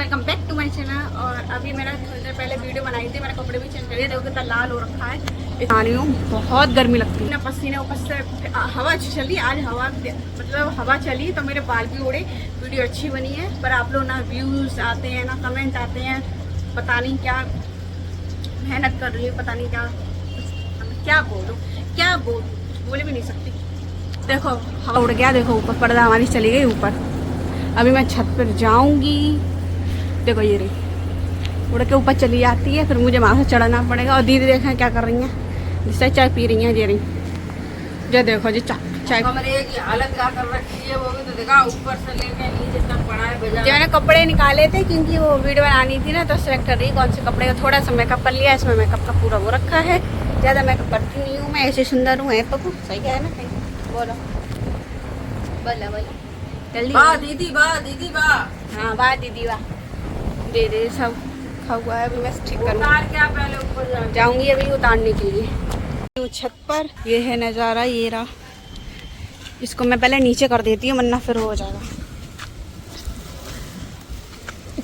Welcome back to my channel. और अभी मैंने थोड़ी देर पहले वीडियो बनाई थी, मैंने कपड़े भी चेंज करे। देखो कितना लाल हो रखा है। आ रही हूँ, बहुत गर्मी लगती है ना, पसीने ऊपर से हवा चली। आज हवा मतलब हवा चली तो मेरे बाल भी उड़े। वीडियो अच्छी बनी है, पर आप लोग ना व्यूज़ आते हैं ना कमेंट आते हैं, पता नहीं क्या मेहनत कर रही है, पता नहीं क्या बोल भी नहीं सकती। देखो हवा उड़ गया, देखो ऊपर पर्दा हमारी चली गई ऊपर। अभी मैं छत पर जाऊंगी। देखो ये रही उड़ के ऊपर चली जाती है, फिर मुझे वहाँ से चढ़ना पड़ेगा। और दीदी देखें क्या कर रही हैं, जिससे चाय पी रही हैं। ये रही जो देखो जी चाय कमरे की हालत क्या कर रखी है, वो भी तो देखा, ऊपर से लेके नीचे तक पड़ा है बाजार। जो मैंने कपड़े निकाले थे क्योंकि वो वीडियो बनानी थी ना, तो सेलेक्ट कर रही कौन से कपड़े का। थोड़ा सा मेकअप कर लिया, इसमें मेकअप का पूरा वो रखा है। ज़्यादा मेकअप करती नहीं हूँ मैं, ऐसे सुंदर हूँ। पप्पू सही है ना, बोलो बोलो जल्दी। वाह दीदी वाह दीदी वाह। हाँ वाह दीदी वाह। दे सब खा हुआ है। अभी मैं ठीक करूँगा, उतार क्या पहले ऊपर जाऊंगी अभी उतारने के लिए। छत पर ये है नज़ारा, ये रहा। इसको मैं पहले नीचे कर देती हूँ, वरना फिर हो जाएगा,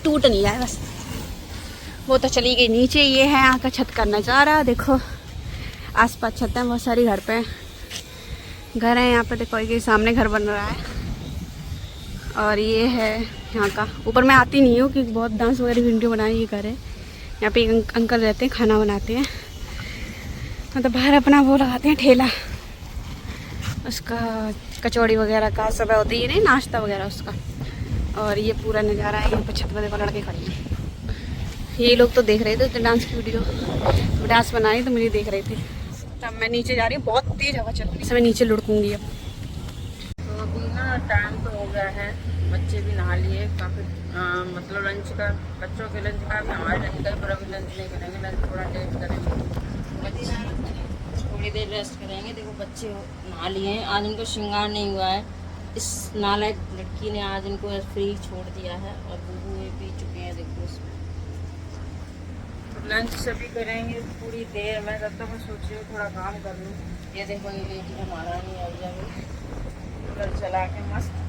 टूट नहीं जाए बस। वो तो चली गई नीचे। ये है यहाँ का छत का नज़ारा। देखो आसपास छत है बहुत सारी, घर पे घर है। यहाँ पे देखो ये सामने घर बन रहा है। और ये है यहाँ का। ऊपर मैं आती नहीं हूँ क्योंकि बहुत डांस वगैरह वीडियो बनाई। ये घर है, यहाँ पे एक अंकल रहते हैं, खाना बनाते हैं। मतलब बाहर अपना वो लगाते हैं ठेला, उसका कचौड़ी वगैरह का सब होती है, नहीं नाश्ता वगैरह उसका। और ये पूरा नज़ारा है। यहाँ पर छत पर देखो लड़के खड़े हैं। ये लोग तो देख रहे थे तो डांस की वीडियो, डांस बनाई तो मुझे देख रहे थे। तब मैं नीचे जा रही हूँ, बहुत तेज़ हवा चल रही है, मैं नीचे लुढ़कूंगी अब। तो अभी ना टाइम तो हो गया है, बच्चे भी नहा लिए काफ़ी। मतलब लंच का, बच्चों के लंच का भी, हमारे लंच का, पर अभी लंच नहीं करेंगे। लंच थोड़ा लेट करेंगे, बच्चे थोड़ी देर रेस्ट करेंगे। देखो बच्चे नहा लिए हैं, आज इनको श्रृंगार नहीं हुआ है। इस नालायक लड़की ने आज इनको फ्री छोड़ दिया है, और बूबू ये पी चुके हैं। देखो इसमें लंच सभी करेंगे पूरी देर में। तब तक मैं सोच रही हूँ थोड़ा काम कर लूँ। ये देखो ये लेडी हमारा नहीं आई जाए, कूलर चला के मस्त।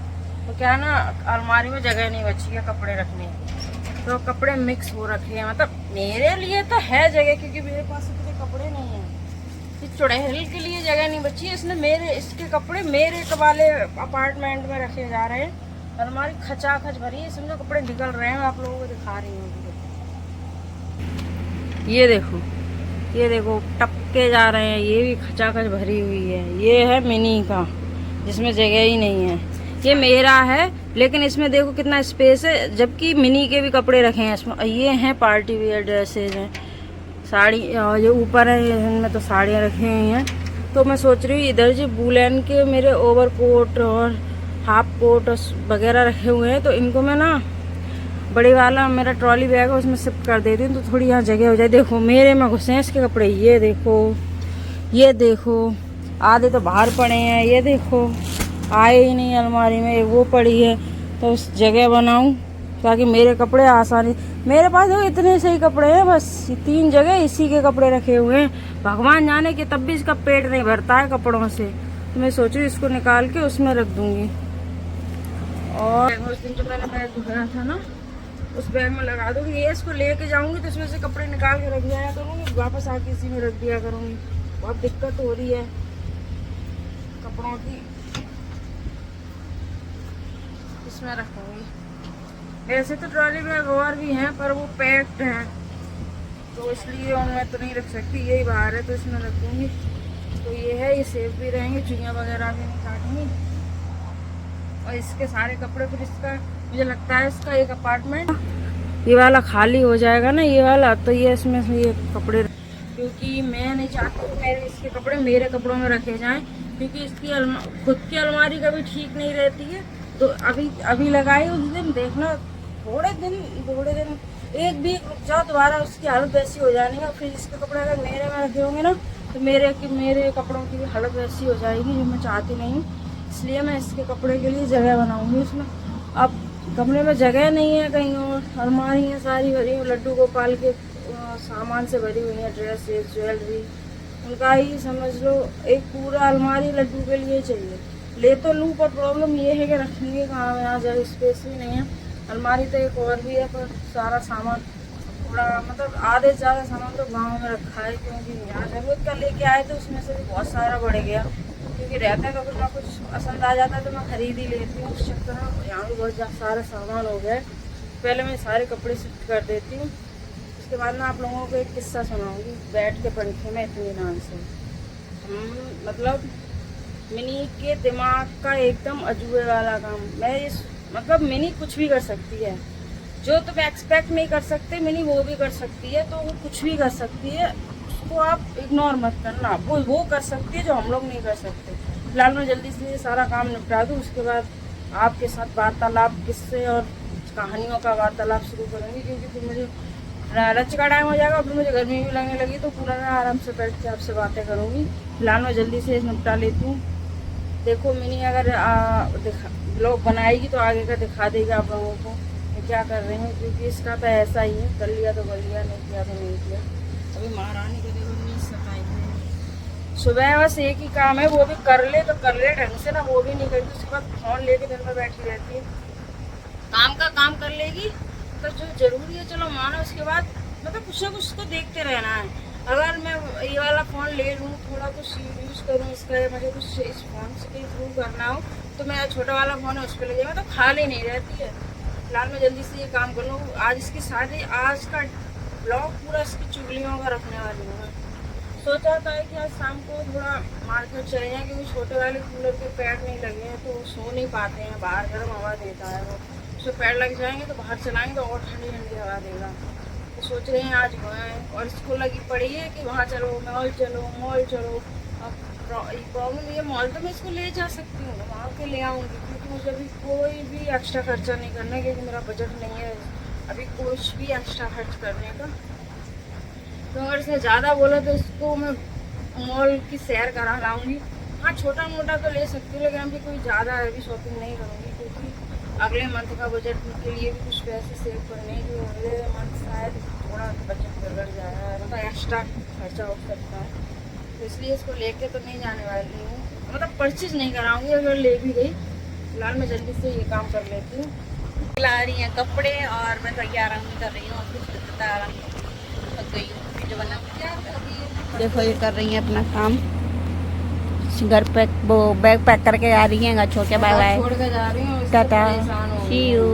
तो क्या ना, अलमारी में जगह नहीं बची है कपड़े रखने की, तो कपड़े मिक्स हो रखे हैं। मतलब मेरे लिए तो है जगह, क्योंकि मेरे पास इतने कपड़े नहीं हैं। इस चुड़ैल के लिए जगह नहीं बची है, इसने इसके कपड़े मेरे वाले अपार्टमेंट में रखे जा रहे हैं। अलमारी खचाखच भरी है, समझो कपड़े निकल रहे हैं। आप लोगों को दिखा रही हूँ, ये देखो टपके जा रहे हैं। ये भी खचाखच भरी हुई है। ये है मिनी का, जिसमें जगह ही नहीं है। ये मेरा है, लेकिन इसमें देखो कितना स्पेस है, जबकि मिनी के भी कपड़े रखे हैं इसमें। ये हैं पार्टी वेयर ड्रेसेज हैं, साड़ी। ये ऊपर है, इनमें तो साड़ियाँ रखी हुई हैं। तो मैं सोच रही हूँ इधर जो वूलन के मेरे ओवरकोट और हाफ कोट वगैरह रखे हुए हैं, तो इनको मैं ना बड़े वाला मेरा ट्रॉली बैग है उसमें शिफ्ट कर देती हूँ, तो थोड़ी यहाँ जगह हो जाए। देखो मेरे में घुसे हैं इसके कपड़े। ये देखो आधे तो बाहर पड़े हैं। ये देखो आए ही नहीं अलमारी में, एक वो पड़ी है। तो उस जगह बनाऊँ ताकि मेरे कपड़े आसानी। मेरे पास देखो इतने सही कपड़े हैं, बस 3 जगह इसी के कपड़े रखे हुए हैं। भगवान जाने कि तब भी इसका पेट नहीं भरता है कपड़ों से। तो मैं सोच रही हूँ इसको निकाल के उसमें रख दूँगी। और उस दिन जो मैंने बैग धोया था ना, उस बैग में लगा दूँगी। ये इसको लेके जाऊँगी तो इसमें से कपड़े निकाल के रख दिया करूँगी, वापस आके इसी में रख दिया करूँगी। बहुत दिक्कत हो रही है कपड़ों की, इसमें रखूँगी। वैसे तो ट्रॉली बैग और भी हैं, पर वो पैक्ड हैं, तो इसलिए उनमें तो नहीं रख सकती। यही बाहर है तो इसमें रख दूँगी। तो ये है, ये सेफ भी रहेंगे, चुइयाँ वगैरह भी नहीं काटेंगी। और इसके सारे कपड़े फिर इसका, मुझे लगता है इसका एक अपार्टमेंट ये वाला खाली हो जाएगा ना, ये वाला, तो ये इसमें से ये कपड़े, क्योंकि मैं नहीं चाहती कि मेरे इसके कपड़े मेरे कपड़ों में रखे जाएं, क्योंकि इसकी खुद की अलमारी का भी ठीक नहीं रहती है। तो अभी लगाई उस दिन, देखना थोड़े दिन एक भी रुक जाओ, दोबारा उसकी हालत वैसी हो जानी है। फिर इसके कपड़े अगर मेरे में रखे होंगे ना, तो मेरे कपड़ों की भी हालत वैसी हो जाएगी, जो मैं चाहती नहीं हूँ। इसलिए मैं इसके कपड़े के लिए जगह बनाऊंगी उसमें। अब कमरे में जगह नहीं है कहीं और, अलमारी है सारी भरी हुई, लड्डू गोपाल के सामान से भरी हुई है, ड्रेसेस, ज्वेलरी, उनका ही समझ लो एक पूरा अलमारी लड्डू के लिए चाहिए। ले तो लूँ, पर प्रॉब्लम ये है कि रखेंगे कहाँ, यहाँ जगह स्पेस भी नहीं है। अलमारी तो एक और भी है, पर सारा सामान थोड़ा मतलब आधे से ज़्यादा सामान तो गांव में रखा है, क्योंकि यहाँ जरूरत का लेके आए थे उसमें से भी बहुत सारा बढ़ गया, क्योंकि रहता है तो कुछ ना कुछ पसंद आ जाता है तो मैं खरीद ही लेती हूँ। उस चक्कर में यहाँ भी बहुत सारा सामान हो गया है। पहले मैं सारे कपड़े शिफ्ट कर देती हूँ, उसके बाद मैं आप लोगों को एक किस्सा सुनाऊँगी बैठ के पंखे में इत्मीनान से। मतलब मिनी के दिमाग का एकदम अजूबे वाला काम। मैं इस मतलब मिनी कुछ भी कर सकती है, जो तुम एक्सपेक्ट नहीं कर सकते मिनी वो भी कर सकती है, तो वो कुछ भी कर सकती है, उसको आप इग्नोर मत करना। वो कर सकती है जो हम लोग नहीं कर सकते। फिलहाल मैं जल्दी से सारा काम निपटा दूँ, उसके बाद आपके साथ वार्तालाप किस्से और कहानियों का वार्तालाप शुरू करूँगी, क्योंकि फिर मुझे लंच का टाइम हो जाएगा, फिर मुझे गर्मी भी लगने लगी, तो पूरा मैं आराम से बैठ के आपसे बातें करूँगी। फिलहाल मैं जल्दी से निपटा लेती हूँ। देखो मिनी अगर ब्लॉग बनाएगी तो आगे का दिखा देगा आप लोगों को कि क्या कर रहे हैं, क्योंकि इसका तो ऐसा ही है, कर लिया तो कर लिया, नहीं किया तो नहीं किया। अभी महारानी को देखो नहीं सताई है, सुबह बस एक ही काम है, वो भी कर ले तो कर ले ढंग से ना, वो भी नहीं करती। उसके बाद फोन लेके दिन में बैठी रहती है, काम का काम कर लेगी तो जो जरूरी है चलो मानो, उसके बाद मतलब कुछ ना कुछ तो देखते रहना है। अगर मैं ये वाला फ़ोन ले लूँ, थोड़ा कुछ यूज़ करूँ इसका, या मुझे कुछ इस फ़ोन से इम्प्रूव करना हो, तो मेरा छोटा वाला फ़ोन है उस पर ले जाएगा, तो खाली नहीं रहती है। फिलहाल मैं जल्दी से ये काम कर लूँ। आज इसकी सारी आज का ब्लॉग पूरा इसकी चुगलियों का रखने वाली हूँ। सोचा था कि आज शाम को थोड़ा मार्केट चले जाएँ, क्योंकि छोटे वाले कूलर के पैड नहीं लगे हैं तो सो नहीं पाते हैं, बाहर गर्म हवा देता है वो, उसमें पैड लग जाएंगे तो बाहर चलाएँगे तो और ठंडी ठंडी हवा देगा। तो सोच रहे हैं आज गए, और इसको लगी पड़ी है कि वहाँ चलो, मॉल चलो, मॉल चलो। अब प्रॉब्लम ये, मॉल तो मैं इसको ले जा सकती हूँ, वहाँ के ले आऊँगी, क्योंकि मुझे अभी कोई भी एक्स्ट्रा खर्चा नहीं करना है, क्योंकि मेरा बजट नहीं है अभी कुछ भी एक्स्ट्रा खर्च करने का। तो अगर इसने ज़्यादा बोला तो इसको मैं मॉल की सैर करा लाऊँगी। हाँ छोटा मोटा तो ले सकती हूँ, लेकिन अभी कोई ज़्यादा अभी शॉपिंग नहीं करूँगी, क्योंकि अगले मंथ का बजट के लिए भी कुछ पैसे सेव करने हैं, क्योंकि अगले मंथ शायद थोड़ा बजट बिगड़ जाए, मतलब एक्स्ट्रा खर्चा हो सकता है, तो इसलिए इसको लेके तो नहीं जाने वाली हूँ, मतलब परचेज नहीं कराऊंगी अगर ले भी गई। फिलहाल मैं जल्दी से ये काम कर लेती हूँ। ला रही हैं कपड़े और मैं तैयार कर रही हूँ, और कुछ बता गई हूँ वीडियो बना। देखो ये कर रही हैं अपना काम, घर पे वो बैग पैक करके आ रही हैं, छोटे बाय बाय छोड़ के जा रही हूँ, टाटा सी यू।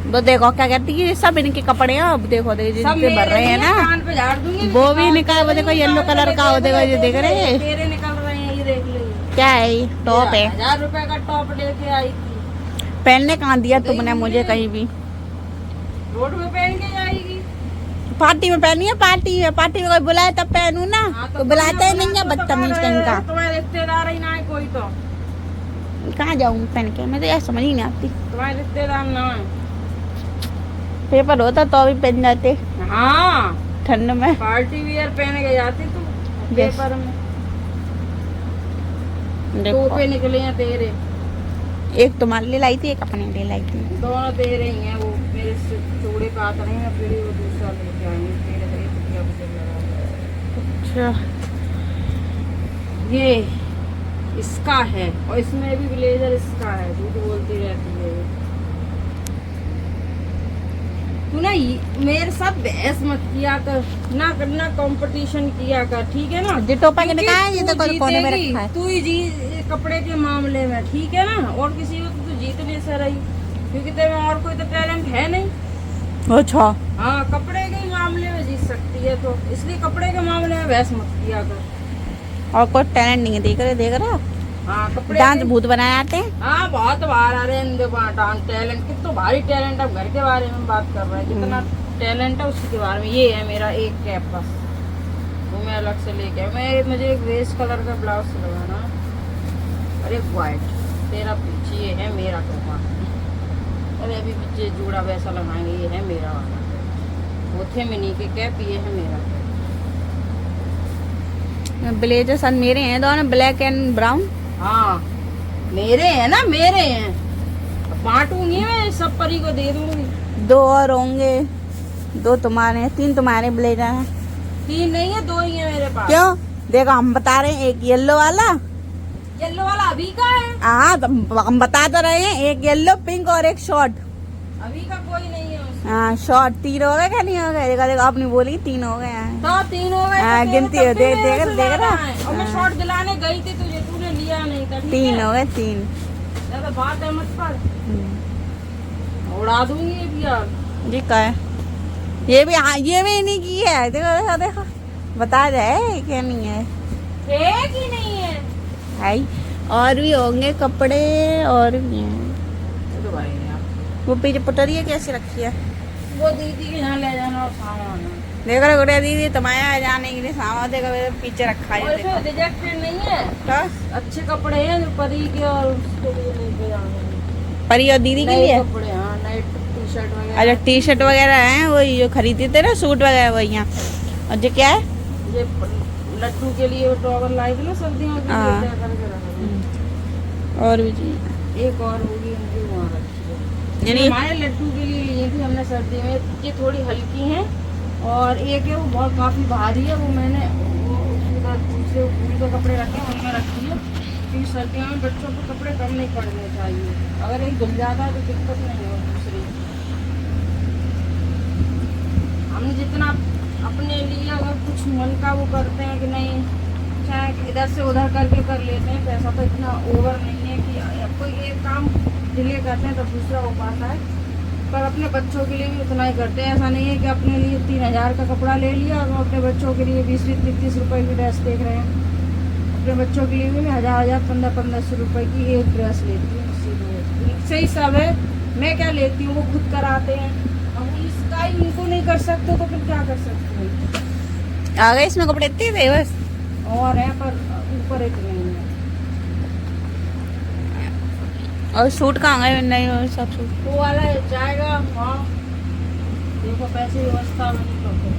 वो देखो क्या कहती है, सब इनके कपड़े हैं, अब देखो जितने भर रहे हैं ना, कान पे झाड़ दूंगी। वो भी निकाल, वो देखो येलो कलर का, वो देखो ये देख रहे हैं तेरे निकल रहे हैं, ये देख ले क्या है, ये टॉप है, 1000 रुपए का टॉप लेके आई थी। पहनने कहाँ दिया तुमने मुझे कहीं भी? रोड में पहन के जाएगी, पार्टी में पहनी है, पार्टी में कोई बुलाए तब पहनू ना। तो बुलाते ही नहीं है, बदतमीज कहीं का। तुम्हारे रिश्तेदार ही ना है कोई, तो कहाँ जाऊँ पहन के, मैं तो यार समझ ही नहीं आती। तुम्हारे रिश्तेदार ना है, पेपर होता तो अभी पहन जाते। हाँ ठंड में पार्टी वियर पहन के जाती तू पेपर में। देखो पे निकले हैं तेरे, एक तुम्हारे लिए लाई थी, एक अपने लिए लाई थी, दोनों तेरे ही हैं। वो मेरे से चूड़े पे आते नहीं है, फिर वो दूसरा लेके आएंगे तेरे से, कुटिया कुटिया लगा। अच्छा ये इसका है, और इसमें भी ब्लेजर इसका है, झूठ बोलती रहती है तू ना। मेरे साथ बहस मत किया कर, ना करना कंपटीशन किया कर, ठीक है ना। ये टोपा के निकाल, ये तो कोने में रखा है। तू ही जी कपड़े के मामले में, ठीक है ना, और किसी को तो जीत नहीं सह रही, क्योंकि तेरे में और कोई तो टैलेंट है नहीं। अच्छा हाँ कपड़े के मामले में जीत सकती है, तो इसलिए कपड़े के मामले में बहस मत किया कर। और कोई टैलेंट नहीं है, देख रहे हो? हाँ कपड़े डांस भूत बनाए आते हैं। हाँ बहुत बार आ रहे हैं डांस टैलेंट, कितना भारी टैलेंट है। घर के बारे में बात कर रहे हैं, कितना टैलेंट है उसके बारे में। ये है मेरा एक कैप, बस वो मैं अलग से लेके मुझे एक वेस्ट कलर का ब्लाउज सिलवाना और एक वाइट। तेरा पीछे ये है मेरा कैप, अरे अभी पीछे जूड़ा वैसा लगाएंगे, ये है मेरा वाला। वो थे मिनी के कैप, ये है मेरा कैप। ब्लेजर सन मेरे हैं दोनों, ब्लैक एंड ब्राउन। हाँ मेरे हैं ना, मेरे हैं, बांटूंगी मैं, सब परी को दे दूंगी। 2 और होंगे, 2 तुम्हारे हैं, 3 तुम्हारे ब्लेजर हैं। 3 नहीं है, 2 ही है मेरे पास। क्यों? देखो हम बता रहे हैं, एक येलो वाला अभी का है। हाँ तो हम बता तो रहे हैं, एक येलो पिंक और एक शॉर्ट। अभी का कोई नहीं है उसमें। हाँ शॉर्ट 3 हो गए क्या नहीं हो गए? देखा देखा आपने बोली 3 हो गए हैं। तो 3 हो गए। हाँ, तो गिनती तेरे हो, तब भी देख मेरे से देख ज्यादा रहा। है। और मैं हाँ। शॉर्ट दिलाने गई थी तुझे, तूने लिया नहीं था। ठीक 3 है? हो गए 3। ज्यादा बात है मत कर, उड़ा दूंगी ये भी यार। जी का है ये भी? हाँ ये भी नहीं की है। देखो देखो देखो बता जाए क्या नहीं है। है कि नहीं है? भाई और भी होंगे कपड़े और भी हैं। तो भाई यार, वो पीछे पटरिया कैसे रखी है? वो दीदी के यहाँ ले जाना और सामान। देखो रे गुड़िया दीदी तुम्हारे जाने के लिए सामान देखो मेरे पीछे रखा है। और देखो इसमें रिजेक्टेड नहीं है, तो अच्छे कपड़े हैं जो परी के और उसके लिए लेके जाने हैं। परी और दीदी के नए लिए। कपड़े, हाँ नए टी शर्ट वगैरह। अच्छा टी शर्ट वगैरह हैं वही जो खरीदी थे ना, सूट वगैरह वही हैं। और जो क्या है? ये लड्डू के लिए टॉवल लाई थी ना सर्दियों के लिए, हाँ। क्या करके रखा था। और भी चाहिए एक और होगी उनकी वहाँ रखी है। यानी- ये हमारे लड्डू के लिए लिए थी हमने सर्दी में। ये थोड़ी हल्की हैं और एक है वो बहुत काफी भारी है। वो मैंने वो उधर दूसरे ऊनी के कपड़े रखे हैं उनमें रखी है, क्योंकि सर्दियों में बच्चों को कपड़े कम नहीं पड़ने चाहिए। अगर एक धुल जाता है तो दिक्कत नहीं है। दूसरी हमने जितना अपने लिए अगर कुछ मन का वो करते हैं कि नहीं, चाहे इधर से उधर करके कर लेते हैं, पैसा तो इतना ओवर नहीं है कि कोई एक काम डिले करते हैं तो दूसरा हो पाता है। पर अपने बच्चों के लिए भी उतना ही करते हैं। ऐसा नहीं है कि अपने लिए 3000 का कपड़ा ले लिया और अपने बच्चों के लिए 20-30 रुपए की ड्रेस देख रहे हैं। अपने बच्चों के लिए भी मैं 1000, 1500 रुपए की एक ड्रेस लेती हूँ। इसीलिए सही सब है। मैं क्या लेती हूँ, वो खुद कराते हैं। अब इसका ही उनको नहीं कर सकते तो फिर क्या कर सकते हैं। आ गए इसमें कपड़े इतने थे बस। और है पर ऊपर इतने नहीं है। और सूट कहाँ गए? नहीं और सब सूट वो वाला जाएगा वहाँ। देखो पैसे व्यवस्था बनी तो फिर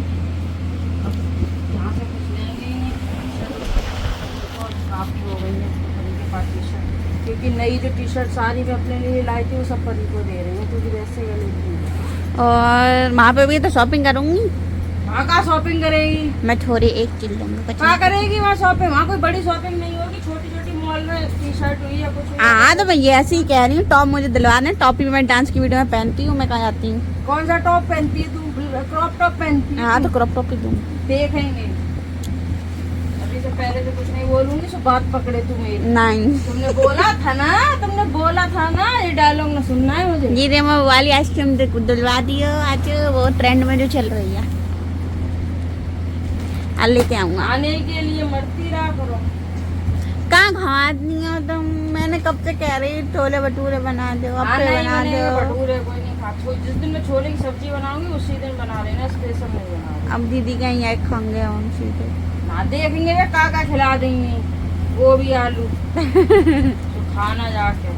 अब यहाँ से कुछ लेंगे ही नहीं। और काफ़ी हो गई है परी के पास टी शर्ट, क्योंकि नई जो टी शर्ट सारी मैं अपने लिए लाई थी वो सब परी को दे रही हूँ, क्योंकि वैसे गले की। और वहाँ पे भी तो शॉपिंग करूंगी। वहाँ का शॉपिंग करेगी? मैं थोड़ी एक चीज लूंगी कुछ कहाँ नहीं। करेगी वहाँ शॉपिंग? वहाँ कोई बड़ी शॉपिंग नहीं होगी, छोटी छोटी मॉल में टी शर्ट हुई या कुछ हुई। हाँ तो मैं ये ऐसे ही कह रही हूँ, टॉप मुझे दिलवाने। टॉप भी मैं डांस की वीडियो में पहनती हूँ। मैं कहाँ जाती हूँ? कौन सा टॉप पहनती है तू? क्रॉप टॉप पहनती है? हाँ तो क्रॉप टॉप ही दूंगी। देखेंगे। अभी से पहले तो कुछ नहीं बोलूंगी, सो बात पकड़े तू मेरी। नहीं तुमने बोला था ना, तुमने बोला था ना, ये डायलॉग ना सुनना है मुझे। ये रेमो वाली आइसक्रीम दिलवा दियो आज, वो ट्रेंड में जो चल रही है। आज लेके आऊंगा। आने के लिए मरती रहा करो। कहाँ घाटनी हो तुम? मैंने कब से कह रही छोले भटूरे बना दो, हाँ, अप्पे नहीं बना बनेंगे दो। भटूरे, कोई नहीं खाता। जिस दिन मैं छोले की सब्जी बनाऊंगी उसी दिन बना लेना, स्पेशल नहीं बना लेना। अब दीदी का यहाँ खाएंगे हम सीधे। ना देखेंगे वे का खिला देंगे, गोभी आलू तो खाना जाके।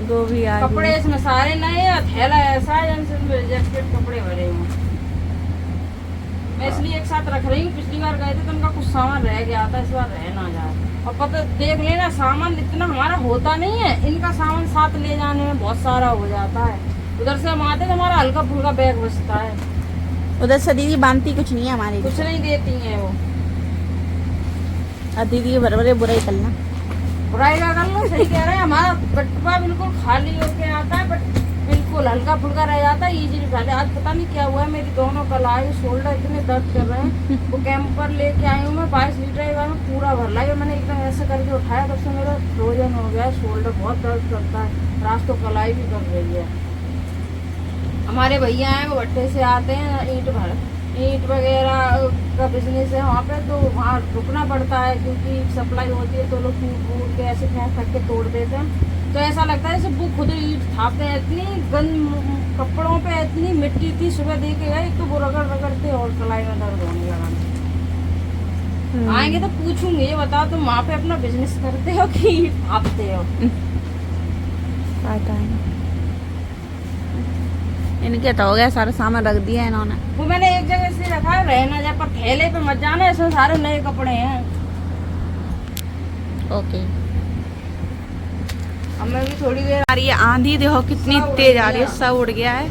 गोभी आ कपड़े इसमें सारे नए हैं, थैला ऐसा है जिनसे रिजेक्टेड कपड़े भरे हुए हैं। मैं इसलिए एक साथ रख रही हूँ। पिछली बार गए थे तो उनका कुछ सामान रह गया था, इस बार रह ना जाए। और पता देख लेना, सामान इतना हमारा होता नहीं है, इनका सामान साथ ले जाने में बहुत सारा हो जाता है। उधर से हम आते तो हमारा हल्का फुल्का बैग बचता है। उधर से दीदी बांधती कुछ नहीं है हमारी। कुछ नहीं देती हैं वो। और दीदी के बराबर बुराई करना। बुराई का कर लो, सही कह रहे हैं। हमारा बटुआ बिल्कुल खाली होके आता है, बट बिल्कुल हल्का फुल्का रह जाता है। इजीली खाली। आज पता नहीं क्या हुआ है, मेरी दोनों कलाई शोल्डर इतने दर्द कर रहे हैं। वो कैंप पर लेके आई हूँ मैं, 22 लीटर एक बार में पूरा भर लाया। मैंने एकदम ऐसे करके उठाया, तब से मेरा फ्रोजन हो गया है। शोल्डर बहुत दर्द करता है, रात तो कलाई भी कर रही है। हमारे भैया हैं, वो भट्टे से आते हैं, ईंट वगैरह का बिजनेस है वहाँ पे, तो वहाँ रुकना पड़ता है क्योंकि सप्लाई होती है। तो लोग टूट के ऐसे फेंक के तोड़ देते हैं। तो ऐसा लगता है जैसे वो खुद ईंट थापते हैं। इतनी गंद कपड़ों पे इतनी मिट्टी थी, सुबह दे के गए तो वो रगड़ते और कलाई में दर्द होने लगा। आएंगे तो पूछूंगी, ये बताओ तुम वहाँ पे अपना बिजनेस करते हो कि ईंट थापते हो? पता है इनके तो हो गया, सारा सामान रख दिया है इन्होंने। वो मैंने एक जगह से रखा है, रहना जाए, पर थैले पे मत जाना, इसमें सारे नए कपड़े हैं। ओके अब मैं भी थोड़ी देर आ रही है आंधी, देखो कितनी तेज आ रही है, सब उड़ गया है।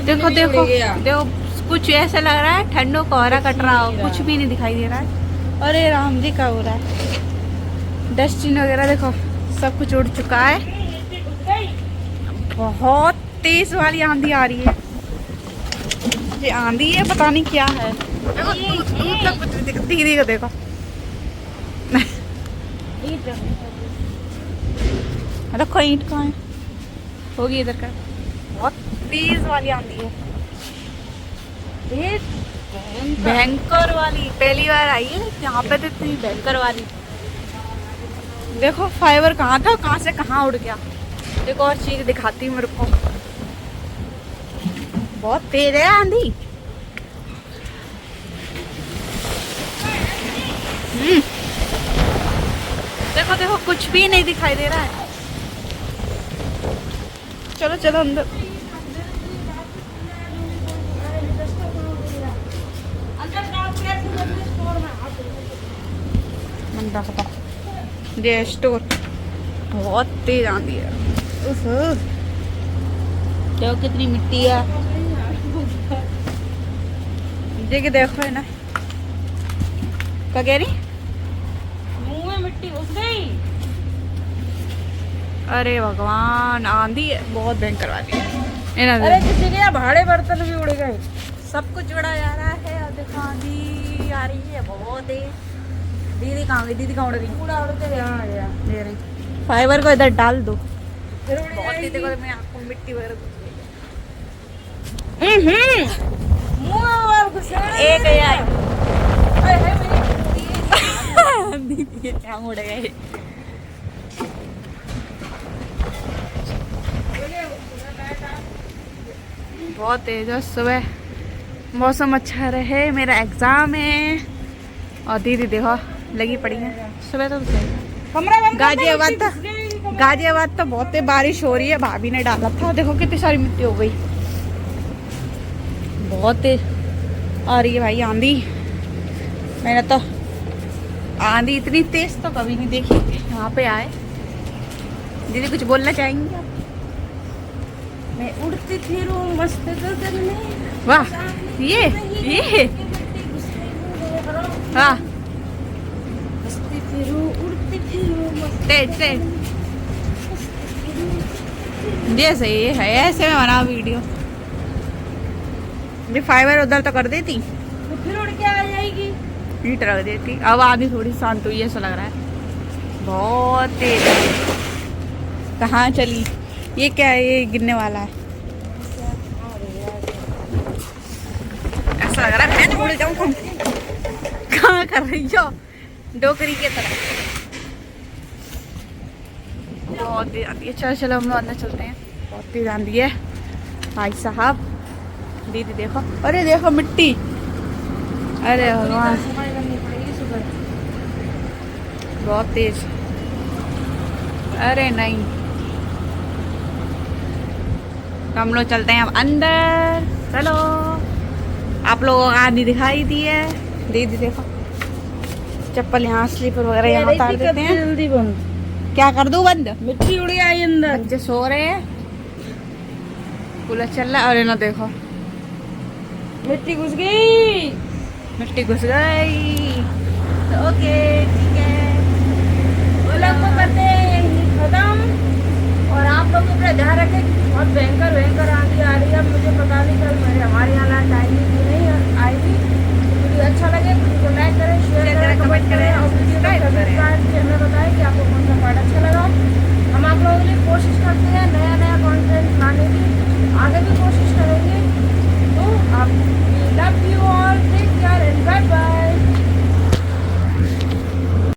देखो देखो देखो, कुछ ऐसा लग रहा है ठंडो कोहरा कट रहा हो, कुछ भी नहीं दिखाई दे रहा है। अरे राम जी, क्या हो रहा है? डस्टबिन वगैरह देखो सब कुछ उड़ चुका है। बहुत तेज वाली आंधी आ रही है। ये आंधी है, पता नहीं क्या है। देखो दूर तक कुछ नहीं दिखता। दीदी को देखो। रखो ईंट कहाँ है? होगी इधर का। बहुत तेज वाली आंधी है, भयंकर वाली। पहली बार आई है यहाँ पे तो इतनी भयंकर वाली। देखो फाइबर कहाँ था, कहाँ से कहाँ उड़ गया। एक और चीज दिखाती हूँ मेरे को। बहुत तेज है आंधी। देखो देखो कुछ भी नहीं दिखाई दे रहा है। चलो चलो अंदर। ये स्टोर बहुत तेज आंधी है। देखो कितनी मिट्टी है। ये देखो है ना, क्या कह रही? मुंह में मिट्टी घुस गई। अरे भगवान, आंधी है बहुत भयंकर वाली है। अरे किसी के यहाँ भाड़े बर्तन भी उड़ गए। सब कुछ जुड़ा जा रहा है। और देखो आंधी आ रही है बहुत तेज। दीदी कहाँ गई? दीदी कहाँ उड़ गई? पूरा उड़ते यहाँ आ गया। ले रही। फाइबर को इधर डाल दो। फिर उड़ बहुत जाएगी। देखो मेरी आंखों में मिट्टी वगैरह घुस मुंह में और घुस गया। गई। एक आई अरे है मेरी दीदी के क्या उड़ गए। बहुत तेज है। सुबह मौसम अच्छा रहे, मेरा एग्जाम है। और दीदी देखो लगी पड़ी है। सुबह तो कमरा बंद कर दे, गाजियाबाद मिट्टी था। घुस गई कमरे में। गाजियाबाद तो बहुत तेज बारिश हो रही है। भाभी ने डाला था, देखो कितनी सारी मिट्टी हो गई। बहुत तेज आ रही है भाई आंधी। मैंने तो आंधी इतनी तेज तो कभी नहीं देखी। यहाँ पे आए। दीदी कुछ बोलना चाहेंगी आप? मैं उड़ती फिरूं मस्त गगन में। वाह, ये हाँ उड़ती फिरूं मस्त तेज तेज। ये सही है, ऐसे में बना वीडियो। ये फाइबर उधर तो कर देती, तो फिर उड़ के आ जाएगी। हीट रख देती। अब आंधी थोड़ी शांत हुई है, ऐसा लग रहा है। बहुत तेज है। कहाँ चली? ये क्या है? ये गिरने वाला है। ऐसा लग रहा है मैं उड़ जाऊँ। कहाँ कर रही हो? डोकरी की तरह। बहुत तेज आंधी है। चलो चलो हम लोग अंदर चलते हैं। बहुत तेज आंधी है भाई साहब। दीदी देखो, अरे देखो मिट्टी। अरे भगवान, सफाई करनी पड़ेगी सुबह। बहुत तेज। अरे नहीं, तो हम लोग चलते हैं अब अंदर। चलो, आप लोगों को आंधी दिखाई दी है। दीदी देखो चप्पल यहाँ, स्लीपर वगैरह यहाँ उतार देते हैं। जल्दी बंद। क्या कर दूं बंद? मिट्टी उड़ी आई अंदर। बच्चे सो रहे हैं, कूलर चल रहा है। अरे ना देखो मिट्टी घुस गई। मिट्टी घुस गई। तो ओके ठीक है, वो लोग को करते हैं खत्म। और आप लोग अपना ध्यान रखें, बहुत भयंकर आंधी आ रही है। मुझे पता नहीं, कल हमारे यहाँ